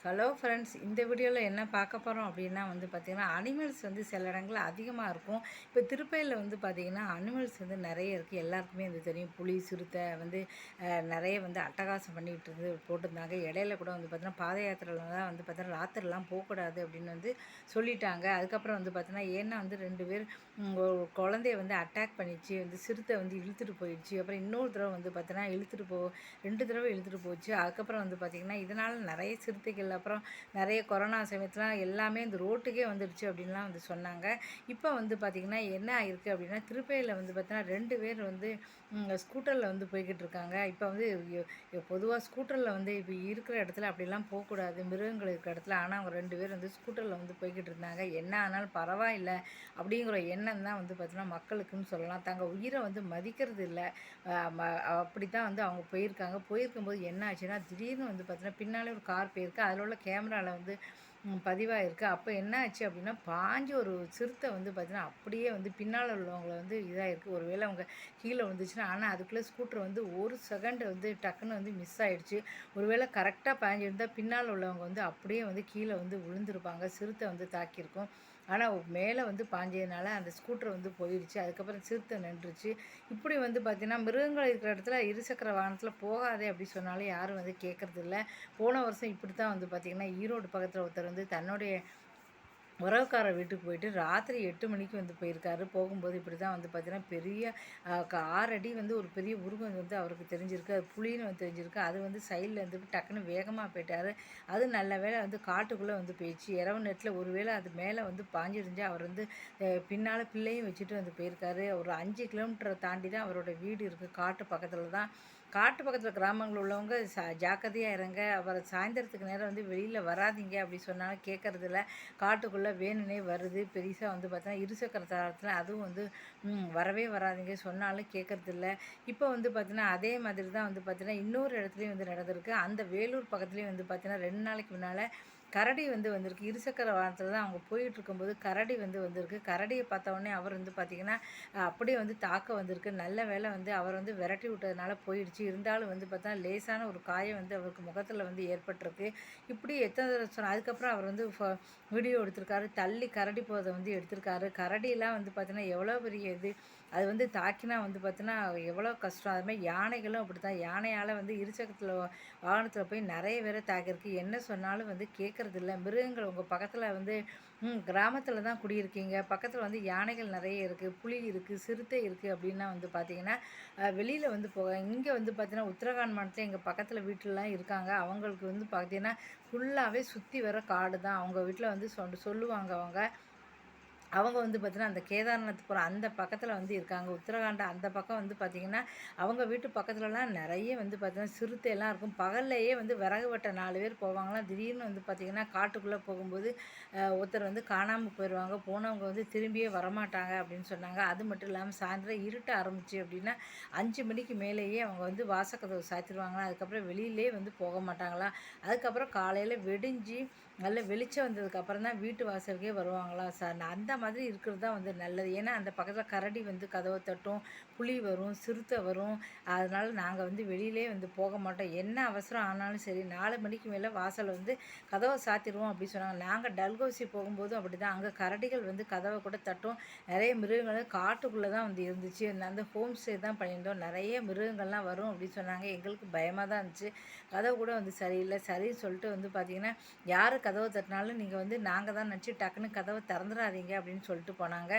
Hello friends, இந்த வீடியோவில் என்ன பார்க்க போகிறோம் அப்படின்னா பார்த்திங்கன்னா அனிமல்ஸ் சில இடங்களில் அதிகமாக இருக்கும். இப்போ திருப்பதியில் பார்த்திங்கன்னா அனிமல்ஸ் நிறைய இருக்குது. எல்லாருக்குமே தெரியும். புலி, சிறுத்தை நிறைய அட்டகாசம் பண்ணிகிட்டு போட்டிருந்தாங்க. இடையில கூட பார்த்திங்கன்னா பாத யாத்திரையில் தான் பார்த்திங்கன்னா ராத்திரிலாம் போகக்கூடாது அப்படின்னு சொல்லிட்டாங்க. அதுக்கப்புறம் பார்த்திங்கன்னா ஏன்னா 2 பேர் ஒரு குழந்தைய அட்டாக் பண்ணிச்சு. சிறுத்தை இழுத்துட்டு போயிடுச்சு. அப்புறம் இன்னொரு தடவை பார்த்தீங்கன்னா 2 தடவை இழுத்துட்டு போச்சு. அதுக்கப்புறம் பார்த்திங்கன்னா இதனால் நிறைய சிறுத்தைகள் அப்புறம் நிறைய கொரோனா சமயத்தில் எல்லாமே இந்த ரோட்டுக்கே வந்துடுச்சு அப்படின்லாம் சொன்னாங்க. இப்போ பார்த்திங்கன்னா என்ன ஆயிருக்கு அப்படின்னா திருப்பதியில் பார்த்தீங்கன்னா 2 பேர் ஸ்கூட்டரில் போய்கிட்டு இருக்காங்க. இப்போ பொதுவாக ஸ்கூட்டரில் இப்போ இருக்கிற இடத்துல அப்படிலாம் போகக்கூடாது, மிருகங்கள் இருக்கிற இடத்துல. ஆனால் அவங்க 2 பேர் ஸ்கூட்டரில் போய்கிட்டு இருந்தாங்க. என்ன ஆனாலும் பரவாயில்லை அப்படிங்கிற எண்ணம் தான் பார்த்தீங்கன்னா மக்களுக்குன்னு சொல்லலாம். தங்கள் உயிரை மதிக்கிறது இல்லை. அப்படி தான் அவங்க போயிருக்கும்போது என்ன ஆச்சுன்னா திடீர்னு பார்த்தீங்கன்னா பின்னாலே ஒரு கார் போயிருக்கு. அதில் உள்ள கேமராவில் பதிவாயிருக்கு. அப்போ என்ன ஆச்சு அப்படின்னா பாஞ்சு ஒரு சிறுத்தை பார்த்தீங்கன்னா அப்படியே பின்னால் உள்ளவங்களை இதாகிருக்கு. ஒரு வேளை அவங்க கீழே விழுந்துச்சுன்னா, ஆனால் அதுக்குள்ளே ஸ்கூட்டர் ஒரு செகண்ட் டக்குன்னு மிஸ் ஆகிடுச்சு. ஒரு வேளை கரெக்டாக பாஞ்சிருந்தால் பின்னால் உள்ளவங்க அப்படியே கீழே விழுந்திருப்பாங்க. சிறுத்தை தாக்கியிருக்கும். ஆனால் மேலே பாஞ்சதுனால அந்த ஸ்கூட்டர் போயிடுச்சு. அதுக்கப்புறம் சிறுத்தை நின்றுச்சு. இப்படி பார்த்திங்கன்னா மிருகங்கள் இருக்கிற இடத்துல இருசக்கர வாகனத்தில் போகாதே அப்படி சொன்னாலும் யாரும் கேட்குறதில்ல. போன வருஷம் இப்படி தான் பார்த்திங்கன்னா ஈரோடு பக்கத்தில் ஒருத்தர் தன்னுடைய உறவுக்கார வீட்டுக்கு போயிட்டு ராத்திரி 8 மணிக்கு போயிருக்காரு. போகும்போது இப்படி தான் பார்த்தீங்கன்னா பெரிய 6 அடி ஒரு பெரிய உருவம் அவருக்கு தெரிஞ்சிருக்கு. அது புலின்னு தெரிஞ்சிருக்கு. அது சைடில் டக்குன்னு வேகமாக போயிட்டார். அது நல்ல வேளை காட்டுக்குள்ளே போயிடுச்சு. இரவு நேரத்தில் ஒரு வேளை அது மேலே பாஞ்சிருந்துச்சு. அவர் பின்னால் பிள்ளையும் வச்சுட்டு போயிருக்காரு. ஒரு 5 கிலோமீட்டரை தாண்டி தான் அவரோட வீடு இருக்குது. காட்டு பக்கத்தில் தான். காட்டு பக்கத்தில் கிராமங்கள் உள்ளவங்க ஜாக்கிரதையாக இருங்க. அப்புறம் சாயந்தரத்துக்கு நேரம் வெளியில் வராதிங்க அப்படி சொன்னாலும் கேட்குறதில்ல. காட்டுக்குள்ளே வேணுனே வருது. பெருசாக பார்த்தா இருசக்கர தளத்தில் அதுவும் வரவே வராதிங்க சொன்னாலும் கேட்குறதில்ல. இப்போ பார்த்தீங்கன்னா அதே மாதிரி தான் பார்த்தீங்கன்னா இன்னொரு இடத்துலையும் நடந்திருக்கு. அந்த வேலூர் பக்கத்துலேயும் பார்த்தீங்கன்னா 2 நாளைக்கு முன்னால் கரடி வந்திருக்கு. இருசக்கர வாகனத்தில் தான் அவங்க போயிட்டுருக்கும்போது கரடி வந்திருக்கு. கரடியை பார்த்தோன்னே அவர் பார்த்திங்கன்னா அப்படியே தாக்க வந்திருக்கு. நல்ல வேளை அவர் விரட்டி விட்டதுனால போயிடுச்சு. இருந்தாலும் பார்த்தா லேசான ஒரு காயம் அவருக்கு முகத்தில் ஏற்பட்டிருக்கு. இப்படி எத்தனை தடவை சொன்னால் அதுக்கப்புறம் அவர் வீடியோ எடுத்திருக்காரு. தள்ளி கரடி போகிறத எடுத்திருக்காரு. கரடியெல்லாம் பார்த்தீங்கன்னா எவ்வளோ பெரிய இது. அது தாக்கினா பார்த்தீங்கன்னா எவ்வளோ கஷ்டம். அதுமாதிரி யானைகளும் அப்படி தான். யானையால் இருசக்கரத்தில் வாகனத்தில் போய் நிறைய பேரை தாக்கியிருக்கு. என்ன சொன்னாலும் கேட்குறதில்ல. மிருகங்கள் உங்கள் பக்கத்தில் கிராமத்தில் தான் குடியிருக்கீங்க. பக்கத்தில் யானைகள் நிறைய இருக்குது, புலி இருக்குது, சிறுத்தை இருக்குது அப்படின்னா பார்த்தீங்கன்னா வெளியில் போக இங்கே பார்த்தீங்கன்னா உத்தரகாண்ட் மாநிலத்தில் எங்கள் பக்கத்தில் வீட்டிலலாம் இருக்காங்க. அவங்களுக்கு பார்த்தீங்கன்னா ஃபுல்லாகவே சுற்றி வர காடு தான். அவங்க வீட்டில் சொல்லுவாங்க அவங்க பார்த்தீங்கன்னா அந்த கேதார்நாத் போகிற அந்த பக்கத்தில் இருக்காங்க. உத்தரகாண்ட் அந்த பக்கம் பார்த்திங்கன்னா அவங்க வீட்டு பக்கத்துலலாம் நிறைய பார்த்தீங்கன்னா சிறுத்தையெல்லாம் இருக்கும். பகல்லையே விறகு வெட்ட 4 பேர் போவாங்களாம். திடீர்னு பார்த்திங்கன்னா காட்டுக்குள்ளே போகும்போது ஒருத்தர் காணாமல் போயிடுவாங்க. போனவங்க திரும்பியே வரமாட்டாங்க அப்படின்னு சொன்னாங்க. அது மட்டும் இல்லாமல் சாயந்தரம் இருட்ட ஆரம்பிச்சு அப்படின்னா 5 மணிக்கு மேலேயே அவங்க வாசக்கதவை சாத்திடுவாங்களாம். அதுக்கப்புறம் வெளியிலே போக மாட்டாங்களாம். அதுக்கப்புறம் காலையில் வெடிஞ்சு நல்ல வெளிச்சம் வந்ததுக்கப்புறம் தான் வீட்டு வாசலுக்கே வருவாங்களாம். அந்த மாதிரி இருக்கிறது தான் நல்லது. ஏன்னா அந்த பக்கத்தில் கரடி கதவை தட்டும், புலி வரும், சிறுத்தை வரும். அதனால் நாங்கள் வெளியிலே போக மாட்டோம். என்ன அவசரம் ஆனாலும் சரி 4 மணிக்கு மேலே வாசல் கதவை சாத்திடுவோம் அப்படி சொன்னாங்க. நாங்கள் டல்கோசி போகும்போதும் அப்படி தான். அங்கே கரடிகள் கதவை கூட தட்டும். நிறைய மிருகங்கள் காட்டுக்குள்ளே தான் இருந்துச்சு. அந்த ஹோம் ஸ்டே தான் பண்ணியிருந்தோம். நிறைய மிருகங்கள்லாம் வரும் அப்படின்னு சொன்னாங்க. எங்களுக்கு பயமாக தான் இருந்துச்சு. கதவு கூட சரியில்லை. சரின்னு சொல்லிட்டு பார்த்திங்கன்னா யார் கதவை தட்டினாலும் நீங்கள் நாங்கள் தான் நினச்சி டக்குன்னு கதவை திறந்துடாதீங்க அப்படின்னு சொல்லிட்டு போனாங்க.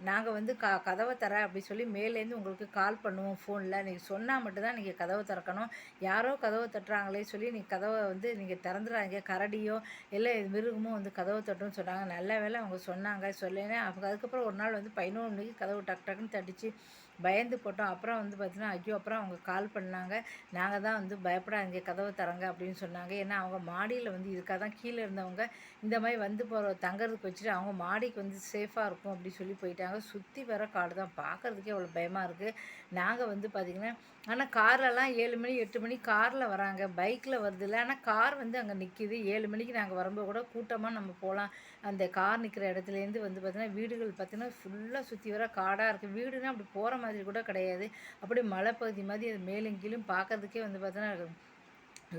நாங்கள் கதவை தர அப்படி சொல்லி மேலேருந்து உங்களுக்கு கால் பண்ணுவோம் ஃபோனில். நீங்கள் சொன்னால் மட்டும்தான் நீங்கள் கதவை திறக்கணும். யாரோ கதவை தட்டுறாங்களே சொல்லி நீங்கள் கதவை நீங்கள் திறந்துடாதீங்க. கரடியோ இல்லை மிருகமோ கதவை தட்டுன்னு சொன்னாங்க. நல்ல வேளை அவங்க சொன்னாங்க. சொல்லேன்னா அவங்க அதுக்கப்புறம் ஒரு நாள் 11 மணிக்கு கதவு டக்குன்னு தட்டிச்சு. பயந்து போட்டோம். அப்புறம் பார்த்தீங்கன்னா ஐயோ அப்புறம் அவங்க கால் பண்ணாங்க. நாங்கள் தான் பயப்படாதீங்க கதவை திறங்க அப்படின்னு சொன்னாங்க. ஏன்னா அவங்க மாடியில் இதுக்காக தான் கீழே இருந்தவங்க இந்த மாதிரி போகிற தங்கறதுக்கு வச்சுட்டு அவங்க மாடிக்கு சேஃபாக இருக்கும் அப்படி சொல்லி போயிட்டாங்க. சுற்றி வர காடு தான். பார்க்குறதுக்கே அவ்வளோ பயமாக இருக்குது. நாங்கள் பார்த்திங்கன்னா ஆனால் கார்லலாம் 7 மணி 8 மணி காரில் வராங்க, பைக்கில் வருதில்ல. ஆனால் கார் அங்கே நிற்கிது. 7 மணிக்கு நாங்கள் வரும்போது கூட கூட்டமாக நம்ம போகலாம். அந்த கார் நிற்கிற இடத்துலேருந்து பார்த்திங்கன்னா வீடுகள் பார்த்திங்கன்னா ஃபுல்லாக சுற்றி வர காடாக இருக்குது. வீடுனா அப்படி போகிற மாதிரி கூட கிடையாது. அப்படி மலைப்பகுதி மாதிரி அது மேலும் கீழும் பார்க்குறதுக்கே பார்த்தீங்கன்னா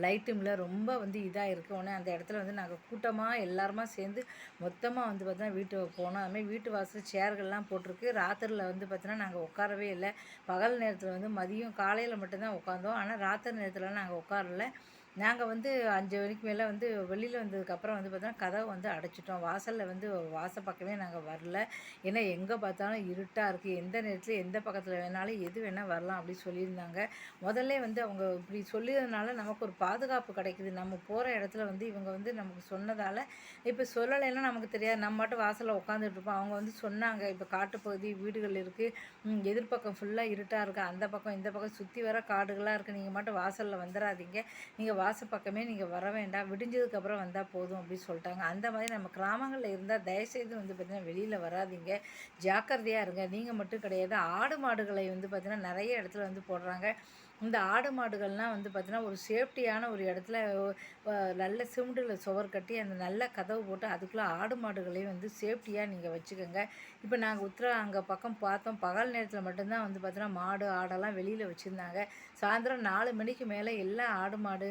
லைட்டுமில்ல ரொம்ப வந்து இதாக இருக்குது. உடனே அந்த இடத்துல வந்து நாங்கள் கூட்டமாக எல்லாருமா சேர்ந்து மொத்தமாக வந்து பார்த்தோன்னா வீட்டுக்கு போனோம். அதுமாதிரி வீட்டு வாசல் சேர்கள்லாம் போட்டிருக்கு. ராத்திரியில் வந்து பார்த்தோன்னா நாங்கள் உட்காரவே இல்லை. பகல் நேரத்தில் வந்து மதியம் காலையில் மட்டும்தான் உட்காந்தோம். ஆனால் ராத்திரி நேரத்துலலாம் நாங்கள் உட்காரல. நாங்கள் வந்து 5 மணிக்கு மேலே வந்து வெளியில் வந்ததுக்கப்புறம் வந்து பார்த்தோன்னா கதவை வந்து அடைச்சிட்டோம். வாசலில் வந்து வாசல் பக்கமே நாங்கள் வரல. ஏன்னா எங்கே பார்த்தாலும் இருட்டாக இருக்குது. எந்த நேரத்தில் எந்த பக்கத்தில் வேணாலும் எது வேணால் வரலாம் அப்படின்னு சொல்லியிருந்தாங்க. முதல்ல வந்து அவங்க இப்படி சொல்லியதுனால நமக்கு ஒரு பாதுகாப்பு கிடைக்குது. நம்ம போகிற இடத்துல வந்து இவங்க வந்து நமக்கு சொன்னதால் இப்போ சொல்லலைன்னா நமக்கு தெரியாது. நம்ம மட்டும் வாசலில் உட்காந்துட்டு இருப்போம். அவங்க வந்து சொன்னாங்க, இப்போ காட்டுப்பகுதி வீடுகள் இருக்குது, எதிர்பக்கம் ஃபுல்லாக இருட்டாக இருக்குது, அந்த பக்கம் இந்த பக்கம் சுற்றி வர காடுகளாக இருக்குது, நீங்கள் மட்டும் வாசலில் வந்துடாதீங்க, நீங்கள் வாசல் பக்கமே நீங்கள் வர வேண்டாம், விடிஞ்சதுக்கப்புறம் வந்தால் போதும் அப்படின்னு சொல்லிட்டாங்க. அந்த மாதிரி நம்ம கிராமங்களில் இருந்தால் தயவுசெய்து வந்து பார்த்திங்கன்னா வெளியில் வராதீங்க, ஜாக்கிரதையாக இருங்க. நீங்கள் மட்டும் கிடையாது, ஆடு மாடுகளை வந்து பார்த்திங்கன்னா நிறைய இடத்துல வந்து போடுறாங்க. இந்த ஆடு மாடுகள்லாம் வந்து பார்த்திங்கன்னா ஒரு சேஃப்டியான ஒரு இடத்துல நல்ல சிமெண்டில் சுவர் கட்டி அந்த நல்ல கதவு போட்டு அதுக்குள்ளே ஆடு மாடுகளையும் வந்து சேஃப்டியாக நீங்கள் வச்சுக்கோங்க. இப்போ நாங்கள் அங்கே பக்கம் பார்த்தோம். பகல் நேரத்தில் மட்டும்தான் வந்து பார்த்தோன்னா மாடு ஆடெல்லாம் வெளியில் வச்சுருந்தாங்க. சாயந்தரம் 4 மணிக்கு மேலே எல்லா ஆடு மாடு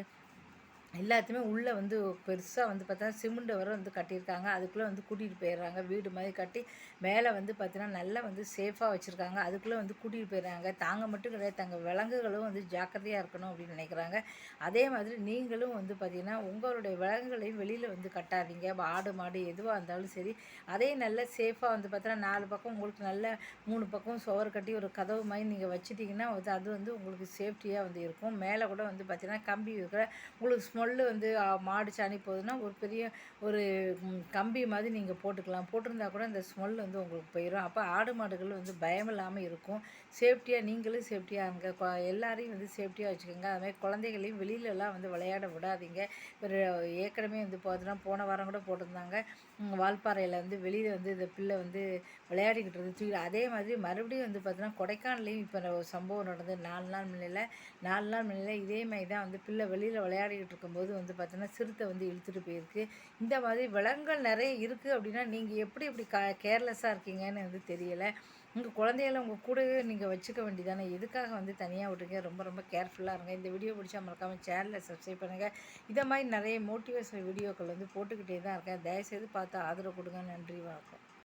எல்லாத்தையுமே உள்ளே வந்து பெருசாக வந்து பார்த்தா சிமெண்ட் வர வந்து கட்டியிருக்காங்க. அதுக்குள்ளே வந்து கூட்டிகிட்டு போயிடுறாங்க. வீடு மாதிரி கட்டி மேலே வந்து பார்த்தீங்கன்னா நல்லா வந்து சேஃபாக வச்சுருக்காங்க. அதுக்குள்ளே வந்து கூட்டிகிட்டு போயிடுறாங்க. தாங்க மட்டும் கிடையாது, தங்க விலங்குகளும் வந்து ஜாக்கிரதையாக இருக்கணும் அப்படின்னு நினைக்கிறாங்க. அதே மாதிரி நீங்களும் வந்து பார்த்திங்கன்னா உங்களுடைய விலங்குகளையும் வெளியில் வந்து கட்டாதீங்க. ஆடு மாடு எதுவாக இருந்தாலும் சரி, அதே நல்ல சேஃபாக வந்து பார்த்தீங்கன்னா 4 பக்கம் உங்களுக்கு நல்ல 3 பக்கம் சுவர் கட்டி ஒரு கதவு மாதிரி நீங்கள் வச்சுட்டிங்கன்னா அது வந்து உங்களுக்கு சேஃப்டியாக வந்து இருக்கும். மேலே கூட வந்து பார்த்திங்கன்னா கம்பி இருக்கிற உங்களுக்கு ஸ்மெல்லு வந்து மாடு சாணி போகுதுன்னா ஒரு பெரிய ஒரு கம்பி மாதிரி நீங்கள் போட்டுக்கலாம். போட்டிருந்தா கூட இந்த ஸ்மெல் வந்து உங்களுக்கு போயிடும். அப்போ ஆடு மாடுகள் வந்து பயம் இல்லாமல் இருக்கும். சேஃப்டியாக நீங்களும் சேஃப்டியாக இருங்க. எல்லாரையும் வந்து சேஃப்டியாக வச்சுக்கோங்க. அதுமாதிரி குழந்தைகளையும் வெளியிலலாம் வந்து விளையாட விடாதீங்க. ஒரு ஏற்கனவே வந்து பார்த்தீங்கன்னா போன வாரம் கூட போட்டிருந்தாங்க, வால்பாறையில் வந்து வெளியில் வந்து இந்த பிள்ளை வந்து விளையாடிக்கிட்டு இருந்துச்சு. அதே மாதிரி மறுபடியும் வந்து பார்த்தீங்கன்னா கொடைக்கானல்லையும் இப்போ ஒரு சம்பவம் நடந்தது. 4 நாள் முன்னையில் இதே மாதிரி தான் வந்து பிள்ளை வெளியில் விளையாடிக்கிட்டு இருக்கும்போது வந்து பார்த்தீங்கன்னா சிறுத்தை வந்து இழுத்துட்டு போயிருக்கு. இந்த மாதிரி விலங்குகள் நிறைய இருக்குது அப்படின்னா நீங்கள் எப்படி இப்படி கேர்லெஸ்ஸாக இருக்கீங்கன்னு வந்து தெரியலை. உங்கள் குழந்தைகளை உங்கள் கூடவே நீங்கள் வச்சுக்க வேண்டியதானே, எதுக்காக வந்து தனியாக விட்ருங்க. ரொம்ப ரொம்ப கேர்ஃபுல்லாக இருங்க. இந்த வீடியோ பிடிச்சா மறக்காமல் சேனலை சப்ஸ்கிரைப் பண்ணுங்கள். இதை மாதிரி நிறைய மோட்டிவேஷனல் வீடியோக்கள் வந்து போட்டுக்கிட்டே தான் இருக்கேன். தயவுசெய்து பார்த்து ஆதரவு கொடுங்க. நன்றி, வணக்கம்.